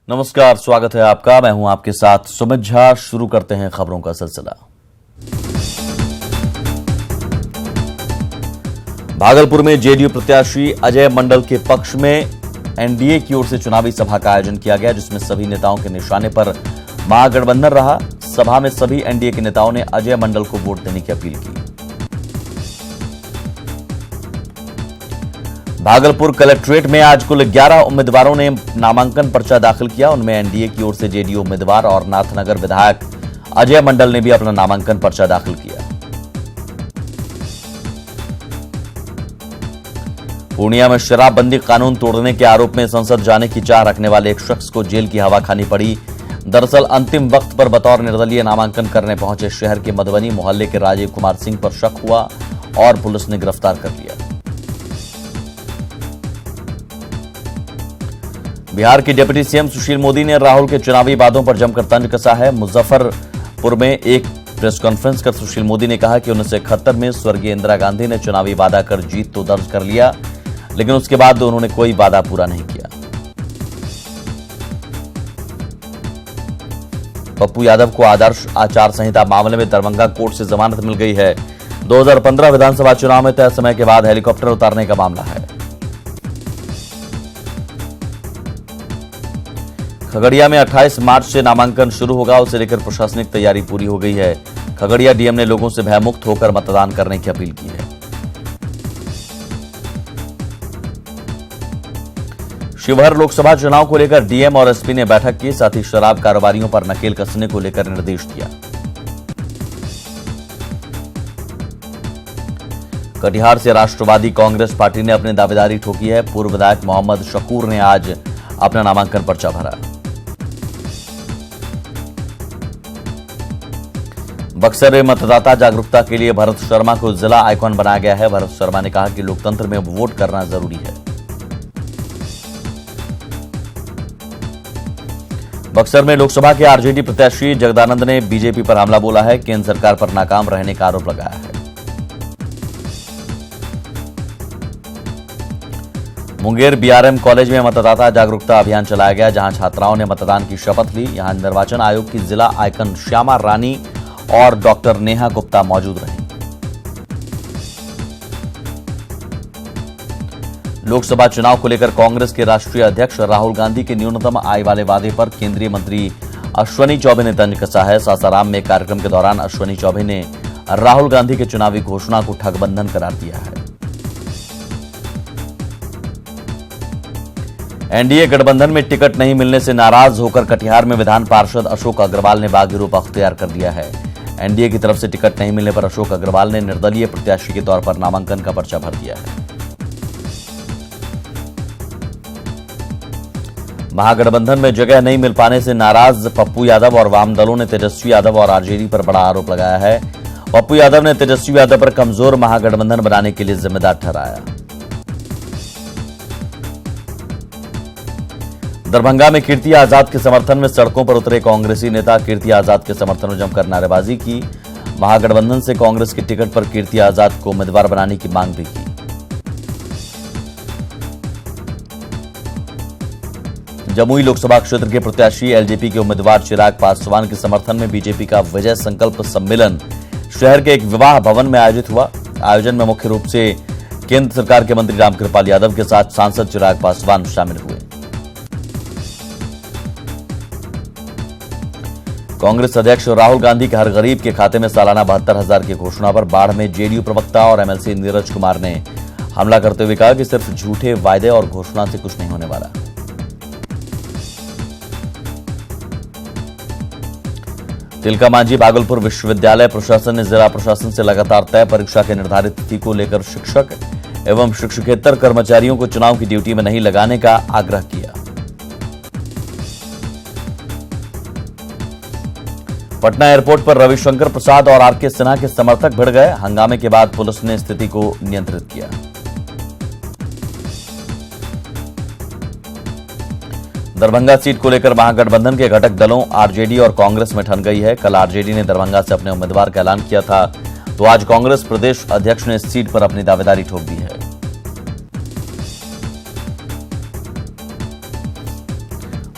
नमस्कार, स्वागत है आपका। मैं हूं आपके साथ सुमित झा। शुरू करते हैं खबरों का सिलसिला। भागलपुर में जेडीयू प्रत्याशी अजय मंडल के पक्ष में एनडीए की ओर से चुनावी सभा का आयोजन किया गया, जिसमें सभी नेताओं के निशाने पर महागठबंधन रहा। सभा में सभी एनडीए के नेताओं ने अजय मंडल को वोट देने की अपील की। भागलपुर कलेक्ट्रेट में आज कुल 11 उम्मीदवारों ने नामांकन पर्चा दाखिल किया। उनमें एनडीए की ओर से जेडीयू उम्मीदवार और नाथनगर विधायक अजय मंडल ने भी अपना नामांकन पर्चा दाखिल किया। पूर्णिया में शराबबंदी कानून तोड़ने के आरोप में संसद जाने की चाह रखने वाले एक शख्स को जेल की हवा खानी पड़ी। दरअसल अंतिम वक्त पर बतौर निर्दलीय नामांकन करने पहुंचे शहर के मधुबनी मोहल्ले के राजीव कुमार सिंह पर शक हुआ और पुलिस ने गिरफ्तार कर लिया। बिहार के डिप्टी सीएम सुशील मोदी ने राहुल के चुनावी वादों पर जमकर तंज कसा है। मुजफ्फरपुर में एक प्रेस कॉन्फ्रेंस कर सुशील मोदी ने कहा कि 1971 में स्वर्गीय इंदिरा गांधी ने चुनावी वादा कर जीत तो दर्ज कर लिया, लेकिन उसके बाद उन्होंने कोई वादा पूरा नहीं किया। पप्पू यादव को आदर्श आचार संहिता मामले में दरभंगा कोर्ट से जमानत मिल गई है। 2015 विधानसभा चुनाव में तय समय के बाद हेलीकॉप्टर उतारने का मामला है। खगड़िया में 28 मार्च से नामांकन शुरू होगा, उसे लेकर प्रशासनिक तैयारी पूरी हो गई है। खगड़िया डीएम ने लोगों से भयमुक्त होकर मतदान करने की अपील की है। शिवहर लोकसभा चुनाव को लेकर डीएम और एसपी ने बैठक की, साथ ही शराब कारोबारियों पर नकेल कसने को लेकर निर्देश दिया। कटिहार से राष्ट्रवादी कांग्रेस पार्टी ने अपनी दावेदारी ठोकी है। पूर्व विधायक मोहम्मद शकूर ने आज अपना नामांकन पर्चा भरा। बक्सर में मतदाता जागरूकता के लिए भरत शर्मा को जिला आइकॉन बनाया गया है। भरत शर्मा ने कहा कि लोकतंत्र में वोट करना जरूरी है। बक्सर में लोकसभा के आरजेडी प्रत्याशी जगदानंद ने बीजेपी पर हमला बोला है। केंद्र सरकार पर नाकाम रहने का आरोप लगाया है। मुंगेर बीआरएम कॉलेज में मतदाता जागरूकता अभियान चलाया गया, जहां छात्राओं ने मतदान की शपथ ली। यहां निर्वाचन आयोग की जिला आइकन श्यामा रानी और डॉक्टर नेहा गुप्ता मौजूद रहीं। लोकसभा चुनाव को लेकर कांग्रेस के राष्ट्रीय अध्यक्ष राहुल गांधी के न्यूनतम आय वाले वादे पर केंद्रीय मंत्री अश्वनी चौबे ने तंज कसा है। सासाराम में कार्यक्रम के दौरान अश्वनी चौबे ने राहुल गांधी की चुनावी घोषणा को ठगबंधन करार दिया है। एनडीए गठबंधन में टिकट नहीं मिलने से नाराज होकर कटिहार में विधान पार्षद अशोक अग्रवाल ने बागी रूप अख्तियार कर लिया है। एनडीए की तरफ से टिकट नहीं मिलने पर अशोक अग्रवाल ने निर्दलीय प्रत्याशी के तौर पर नामांकन का पर्चा भर दिया है। महागठबंधन में जगह नहीं मिल पाने से नाराज पप्पू यादव और वाम दलों ने तेजस्वी यादव और आरजेडी पर बड़ा आरोप लगाया है। पप्पू यादव ने तेजस्वी यादव पर कमजोर महागठबंधन बनाने के लिए जिम्मेदार ठहराया। दरभंगा में कीर्ति आजाद के समर्थन में सड़कों पर उतरे कांग्रेसी नेता। कीर्ति आजाद के समर्थन में जमकर नारेबाजी की। महागठबंधन से कांग्रेस के टिकट पर कीर्ति आजाद को उम्मीदवार बनाने की मांग भी की। जमुई लोकसभा क्षेत्र के प्रत्याशी एलजेपी के उम्मीदवार चिराग पासवान के समर्थन में बीजेपी का विजय संकल्प सम्मेलन शहर के एक विवाह भवन में आयोजित हुआ। आयोजन में मुख्य रूप से केंद्र सरकार के मंत्री रामकृपाल यादव के साथ सांसद चिराग पासवान शामिल हुए। कांग्रेस अध्यक्ष राहुल गांधी के हर गरीब के खाते में सालाना 72,000 की घोषणा पर बाढ़ में जेडीयू प्रवक्ता और एमएलसी नीरज कुमार ने हमला करते हुए कहा कि सिर्फ झूठे वायदे और घोषणा से कुछ नहीं होने वाला। तिलका मांझी भागलपुर विश्वविद्यालय प्रशासन ने जिला प्रशासन से लगातार तय परीक्षा के निर्धारित तिथि को लेकर शिक्षक एवं शिक्षकेतर कर्मचारियों को चुनाव की ड्यूटी में नहीं लगाने का आग्रह किया। पटना एयरपोर्ट पर रविशंकर प्रसाद और आरके सिन्हा के समर्थक भिड़ गए। हंगामे के बाद पुलिस ने स्थिति को नियंत्रित किया। दरभंगा सीट को लेकर महागठबंधन के घटक दलों आरजेडी और कांग्रेस में ठन गई है। कल आरजेडी ने दरभंगा से अपने उम्मीदवार का ऐलान किया था, तो आज कांग्रेस प्रदेश अध्यक्ष ने इस सीट पर अपनी दावेदारी ठोक दी है।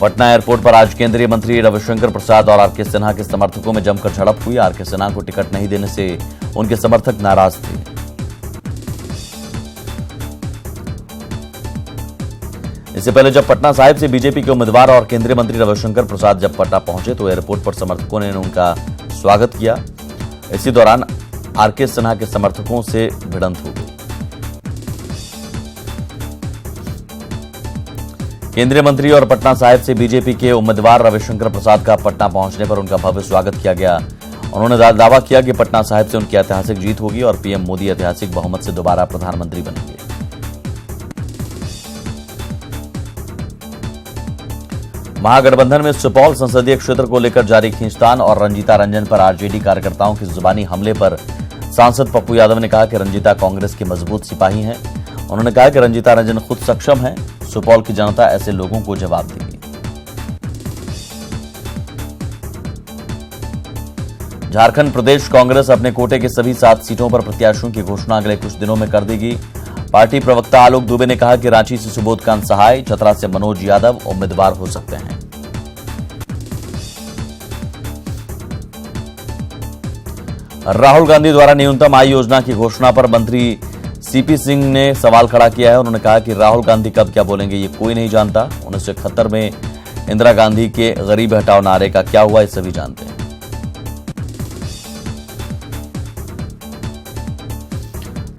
पटना एयरपोर्ट पर आज केंद्रीय मंत्री रविशंकर प्रसाद और आरके सिन्हा के समर्थकों में जमकर झड़प हुई। आरके सिन्हा को टिकट नहीं देने से उनके समर्थक नाराज थे। इससे पहले जब पटना साहिब से बीजेपी के उम्मीदवार और केंद्रीय मंत्री रविशंकर प्रसाद जब पटना पहुंचे तो एयरपोर्ट पर समर्थकों ने उनका स्वागत किया। इसी दौरान आरके सिन्हा के समर्थकों से भिड़ंत हो गई। केंद्रीय मंत्री और पटना साहिब से बीजेपी के उम्मीदवार रविशंकर प्रसाद का पटना पहुंचने पर उनका भव्य स्वागत किया गया। उन्होंने दावा किया कि पटना साहिब से उनकी ऐतिहासिक जीत होगी और पीएम मोदी ऐतिहासिक बहुमत से दोबारा प्रधानमंत्री बनेंगे। महागठबंधन में सुपौल संसदीय क्षेत्र को लेकर जारी खींचतान और रंजीता रंजन पर आरजेडी कार्यकर्ताओं की जुबानी हमले पर सांसद पप्पू यादव ने कहा कि रंजीता कांग्रेस के मजबूत सिपाही हैं। उन्होंने कहा कि रंजीता रंजन खुद सक्षम है, सुपौल की जनता ऐसे लोगों को जवाब देगी। झारखंड प्रदेश कांग्रेस अपने कोटे के सभी 7 सीटों पर प्रत्याशियों की घोषणा अगले कुछ दिनों में कर देगी। पार्टी प्रवक्ता आलोक दुबे ने कहा कि रांची से सुबोधकांत सहाय, चतरा से मनोज यादव उम्मीदवार हो सकते हैं। राहुल गांधी द्वारा न्यूनतम आय योजना की घोषणा पर मंत्री सीपी सिंह ने सवाल खड़ा किया है। उन्होंने कहा कि राहुल गांधी कब क्या बोलेंगे ये कोई नहीं जानता। 1971 में इंदिरा गांधी के गरीब हटाओ नारे का क्या हुआ ये सभी जानते हैं।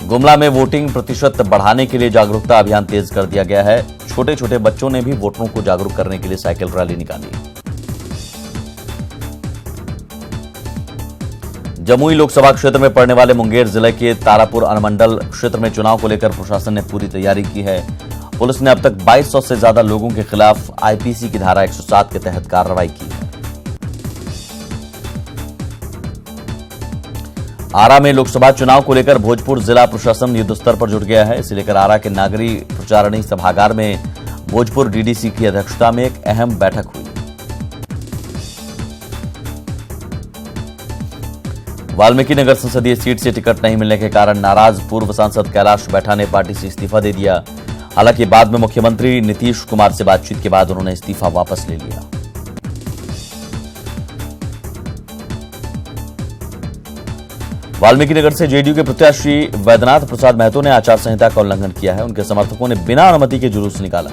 गुमला में वोटिंग प्रतिशत बढ़ाने के लिए जागरूकता अभियान तेज कर दिया गया है। छोटे छोटे बच्चों ने भी वोटरों को जागरूक करने के लिए साइकिल रैली निकाली। जमुई लोकसभा क्षेत्र में पड़ने वाले मुंगेर जिले के तारापुर अनुमंडल क्षेत्र में चुनाव को लेकर प्रशासन ने पूरी तैयारी की है। पुलिस ने अब तक 2200 से ज्यादा लोगों के खिलाफ आईपीसी की धारा 107 के तहत कार्रवाई की है। आरा में लोकसभा चुनाव को लेकर भोजपुर जिला प्रशासन युद्ध स्तर पर जुट गया है। इसे लेकर आरा के नागरी प्रचारणी सभागार में भोजपुर डीडीसी की अध्यक्षता में एक अहम बैठक हुई। वाल्मीकि नगर संसदीय सीट से टिकट नहीं मिलने के कारण नाराज पूर्व सांसद कैलाश बैठा ने पार्टी से इस्तीफा दे दिया। हालांकि बाद में मुख्यमंत्री नीतीश कुमार से बातचीत के बाद उन्होंने इस्तीफा वापस ले लिया। वाल्मीकि नगर से जेडीयू के प्रत्याशी वैद्यनाथ प्रसाद महतो ने आचार संहिता का उल्लंघन किया है। उनके समर्थकों ने बिना अनुमति के जुलूस निकाला।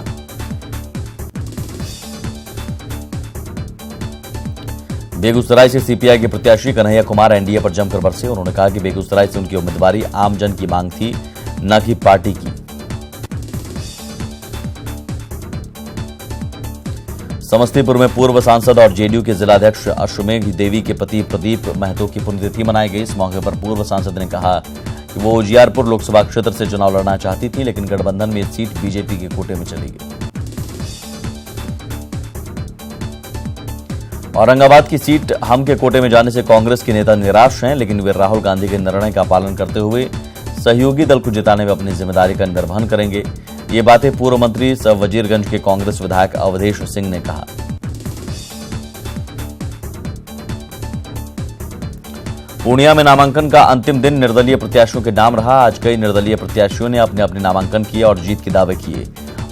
बेगूसराय से सीपीआई के प्रत्याशी कन्हैया कुमार एनडीए पर जमकर बरसे। उन्होंने कहा कि बेगूसराय से उनकी उम्मीदवारी आम जन की मांग थी, न कि पार्टी की। समस्तीपुर में पूर्व सांसद और जेडीयू के जिलाध्यक्ष अश्वमेघ देवी के पति प्रदीप महतो की पुण्यतिथि मनाई गई। इस मौके पर पूर्व सांसद ने कहा कि वो उजियारपुर लोकसभा क्षेत्र से चुनाव लड़ना चाहती थी, लेकिन गठबंधन में सीट बीजेपी के कोटे में चली गई। औरंगाबाद की सीट हम के कोटे में जाने से कांग्रेस के नेता निराश हैं, लेकिन वे राहुल गांधी के निर्णय का पालन करते हुए सहयोगी दल को जिताने में अपनी जिम्मेदारी का निर्वहन करेंगे। ये बातें पूर्व मंत्री वजीरगंज के कांग्रेस विधायक अवधेश सिंह ने कहा। पूर्णिया में नामांकन का अंतिम दिन निर्दलीय प्रत्याशियों के नाम रहा। आज कई निर्दलीय प्रत्याशियों ने अपने अपने नामांकन किए और जीत के दावे किए।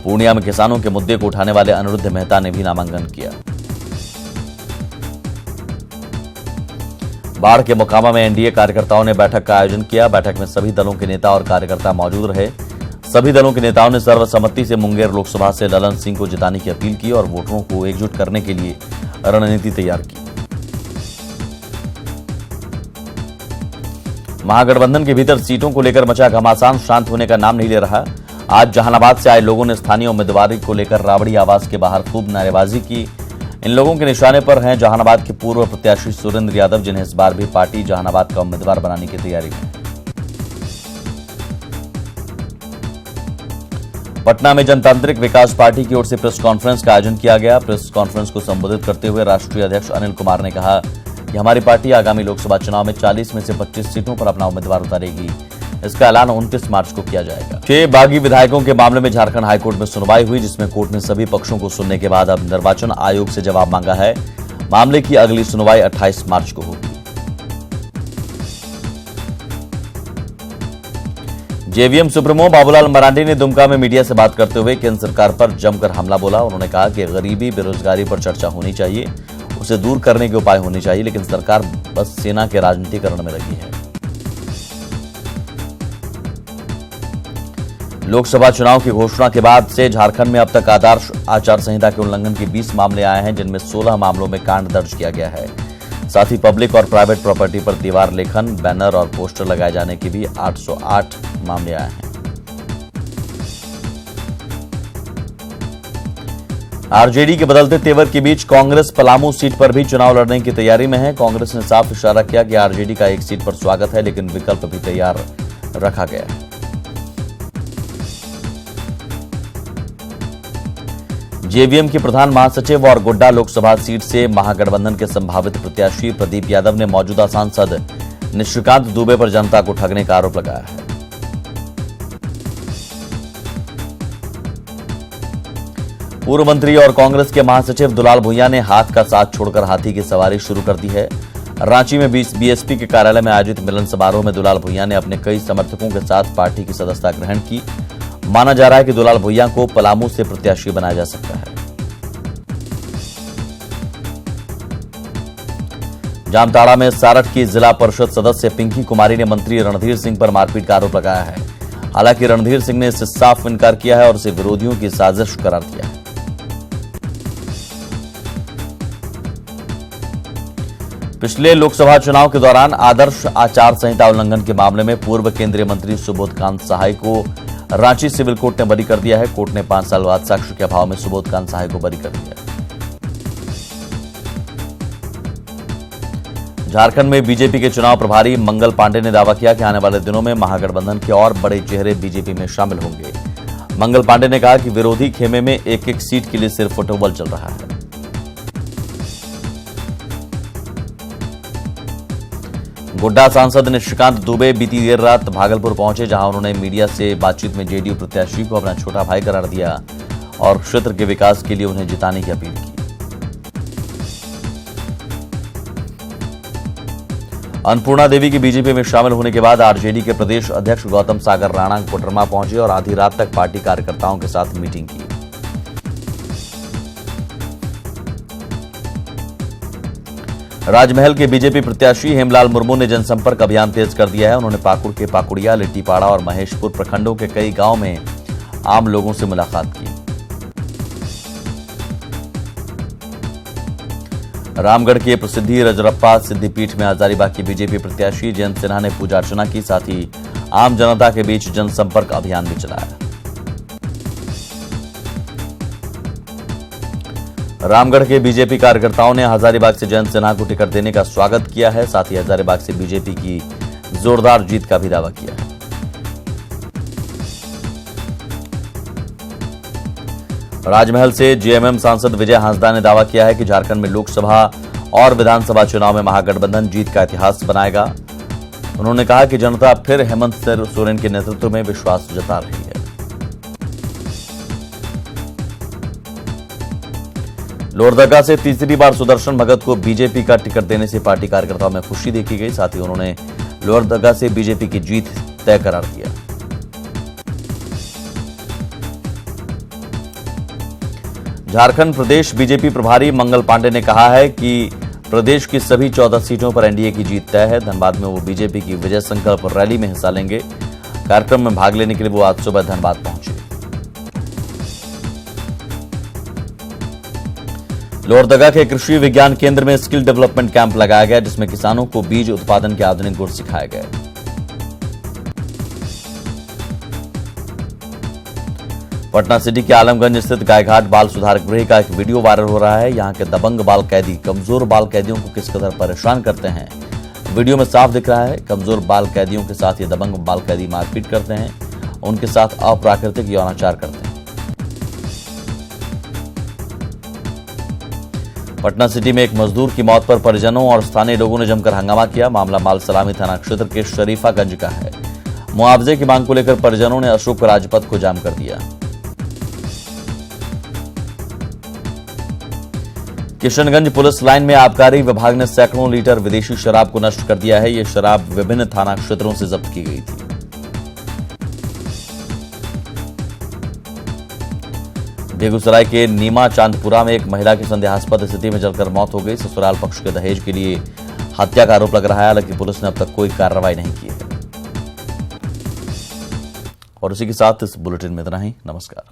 पूर्णिया में किसानों के मुद्दे को उठाने वाले अनिरुद्ध मेहता ने भी नामांकन किया। बाढ़ के मोकामा में एनडीए कार्यकर्ताओं ने बैठक का आयोजन किया। बैठक में सभी दलों के नेता और कार्यकर्ता मौजूद रहे। सभी दलों के नेताओं ने सर्वसम्मति से मुंगेर लोकसभा से ललन सिंह को जिताने की अपील की और वोटरों को एकजुट करने के लिए रणनीति तैयार की। महागठबंधन के भीतर सीटों को लेकर मचा घमासान शांत होने का नाम नहीं ले रहा। आज जहानाबाद से आए लोगों ने स्थानीय उम्मीदवारी को लेकर राबड़ी आवास के बाहर खूब नारेबाजी की। इन लोगों के निशाने पर हैं जहानाबाद के पूर्व प्रत्याशी सुरेंद्र यादव, जिन्हें इस बार भी पार्टी जहानाबाद का उम्मीदवार बनाने की तैयारी में। पटना में जनतांत्रिक विकास पार्टी की ओर से प्रेस कॉन्फ्रेंस का आयोजन किया गया। प्रेस कॉन्फ्रेंस को संबोधित करते हुए राष्ट्रीय अध्यक्ष अनिल कुमार ने कहा कि हमारी पार्टी आगामी लोकसभा चुनाव में 40 में से 25 सीटों पर अपना उम्मीदवार उतारेगी। इसका ऐलान 29 मार्च को किया जाएगा। 6 बागी विधायकों के मामले में झारखंड हाईकोर्ट में सुनवाई हुई, जिसमें कोर्ट ने सभी पक्षों को सुनने के बाद अब निर्वाचन आयोग से जवाब मांगा है। मामले की अगली सुनवाई 28 मार्च को होगी। जेवीएम सुप्रीमो बाबूलाल मरांडी ने दुमका में मीडिया से बात करते हुए केंद्र सरकार पर जमकर हमला बोला। उन्होंने कहा कि गरीबी बेरोजगारी पर चर्चा होनी चाहिए, उसे दूर करने के उपाय होने चाहिए, लेकिन सरकार बस सेना के राजनीतिकरण में लगी है। लोकसभा चुनाव की घोषणा के बाद से झारखंड में अब तक आदर्श आचार संहिता के उल्लंघन के 20 मामले आए हैं, जिनमें 16 मामलों में कांड दर्ज किया गया है। साथ ही पब्लिक और प्राइवेट प्रॉपर्टी पर दीवार लेखन, बैनर और पोस्टर लगाए जाने के भी 808 मामले आए हैं। आरजेडी के बदलते तेवर के बीच कांग्रेस पलामू सीट पर भी चुनाव लड़ने की तैयारी में है। कांग्रेस ने साफ इशारा किया कि आरजेडी का एक सीट पर स्वागत है, लेकिन विकल्प भी तैयार रखा गया है। जेवीएम के प्रधान महासचिव और गोड्डा लोकसभा सीट से महागठबंधन के संभावित प्रत्याशी प्रदीप यादव ने मौजूदा सांसद निशिकांत दुबे पर जनता को ठगने का आरोप लगाया है। पूर्व मंत्री और कांग्रेस के महासचिव दुलाल भुइयां ने हाथ का साथ छोड़कर हाथी की सवारी शुरू कर दी है। रांची में बीएसपी के कार्यालय में आयोजित मिलन समारोह में दुलाल भुइयां ने अपने कई समर्थकों के साथ पार्टी की सदस्यता ग्रहण की। माना जा रहा है कि दुलाल भुइयां को पलामू से प्रत्याशी बनाया जा सकता है। जामताड़ा में सारठ की जिला परिषद सदस्य पिंकी कुमारी ने मंत्री रणधीर सिंह पर मारपीट का आरोप लगाया है। हालांकि रणधीर सिंह ने इससे साफ इनकार किया है और इसे विरोधियों की साजिश करार दिया है। पिछले लोकसभा चुनाव के दौरान आदर्श आचार संहिता उल्लंघन के मामले में पूर्व केंद्रीय मंत्री सुबोध कांत सहाय को रांची सिविल कोर्ट ने बरी कर दिया है। कोर्ट ने 5 साल बाद साक्ष्य के अभाव में सुबोध कांत सहाय को बरी कर दिया। झारखंड में बीजेपी के चुनाव प्रभारी मंगल पांडे ने दावा किया कि आने वाले दिनों में महागठबंधन के और बड़े चेहरे बीजेपी में शामिल होंगे। मंगल पांडे ने कहा कि विरोधी खेमे में एक-एक सीट के लिए सिर्फ फुटबॉल चल रहा है। गोड्डा सांसद निशिकांत दुबे बीती देर रात भागलपुर पहुंचे, जहां उन्होंने मीडिया से बातचीत में जेडीयू प्रत्याशी को अपना छोटा भाई करार दिया और क्षेत्र के विकास के लिए उन्हें जिताने की अपील की। अन्नपूर्णा देवी की बीजेपी में शामिल होने के बाद आरजेडी के प्रदेश अध्यक्ष गौतम सागर राणा कोडरमा पहुंचे और आधी रात तक पार्टी कार्यकर्ताओं के साथ मीटिंग की। राजमहल के बीजेपी प्रत्याशी हेमलाल मुर्मू ने जनसंपर्क अभियान तेज कर दिया है। उन्होंने पाकुड़ के पाकुड़िया, लिट्टीपाड़ा और महेशपुर प्रखंडों के कई गांव में आम लोगों से मुलाकात की। रामगढ़ के प्रसिद्धि रजरप्पा सिद्धिपीठ में हजारीबाग की बीजेपी प्रत्याशी जयंत सिन्हा ने पूजा अर्चना की। साथ ही आम जनता के बीच जनसंपर्क अभियान भी चलाया। रामगढ़ के बीजेपी कार्यकर्ताओं ने हजारीबाग से जयंत सिन्हा को टिकट देने का स्वागत किया है। साथ ही हजारीबाग से बीजेपी की जोरदार जीत का भी दावा किया है। राजमहल से जेएमएम सांसद विजय हांसदा ने दावा किया है कि झारखंड में लोकसभा और विधानसभा चुनाव में महागठबंधन जीत का इतिहास बनाएगा। उन्होंने कहा कि जनता फिर हेमंत सोरेन के नेतृत्व में विश्वास जता रही है। लोहरदगा से तीसरी बार सुदर्शन भगत को बीजेपी का टिकट देने से पार्टी कार्यकर्ताओं में खुशी देखी गई। साथ ही उन्होंने लोहरदगा से बीजेपी की जीत तय करार दिया। झारखंड प्रदेश बीजेपी प्रभारी मंगल पांडे ने कहा है कि प्रदेश की सभी 14 सीटों पर एनडीए की जीत तय है। धनबाद में वो बीजेपी की विजय संकल्प रैली में हिस्सा लेंगे। कार्यक्रम में भाग लेने के लिए वो आज सुबह धनबाद पहुंचे। लोहरदगा के कृषि विज्ञान केंद्र में स्किल डेवलपमेंट कैंप लगाया गया, जिसमें किसानों को बीज उत्पादन के आधुनिक गुण सिखाए गए। पटना सिटी के आलमगंज स्थित गायघाट बाल सुधार गृह का एक वीडियो वायरल हो रहा है। यहां के दबंग बाल कैदी कमजोर बाल कैदियों को किस कदर परेशान करते हैं, वीडियो में साफ दिख रहा है। कमजोर बाल कैदियों के साथ ये दबंग बाल कैदी मारपीट करते हैं, उनके साथ अप्राकृतिक यौनाचार करते हैं। पटना सिटी में एक मजदूर की मौत पर परिजनों और स्थानीय लोगों ने जमकर हंगामा किया। मामला माल सलामी थाना क्षेत्र के शरीफागंज का है। मुआवजे की मांग को लेकर परिजनों ने अशोक राजपथ को जाम कर दिया। किशनगंज पुलिस लाइन में आबकारी विभाग ने सैकड़ों लीटर विदेशी शराब को नष्ट कर दिया है। यह शराब विभिन्न थाना क्षेत्रों से जब्त की गई थी। बेगूसराय के नीमा चांदपुरा में एक महिला की संदेहास्पद स्थिति में जलकर मौत हो गई। ससुराल पक्ष के दहेज के लिए हत्या का आरोप लग रहा है, हालांकि पुलिस ने अब तक कोई कार्रवाई नहीं की है। और इसी के साथ इस बुलेटिन में इतना ही। नमस्कार।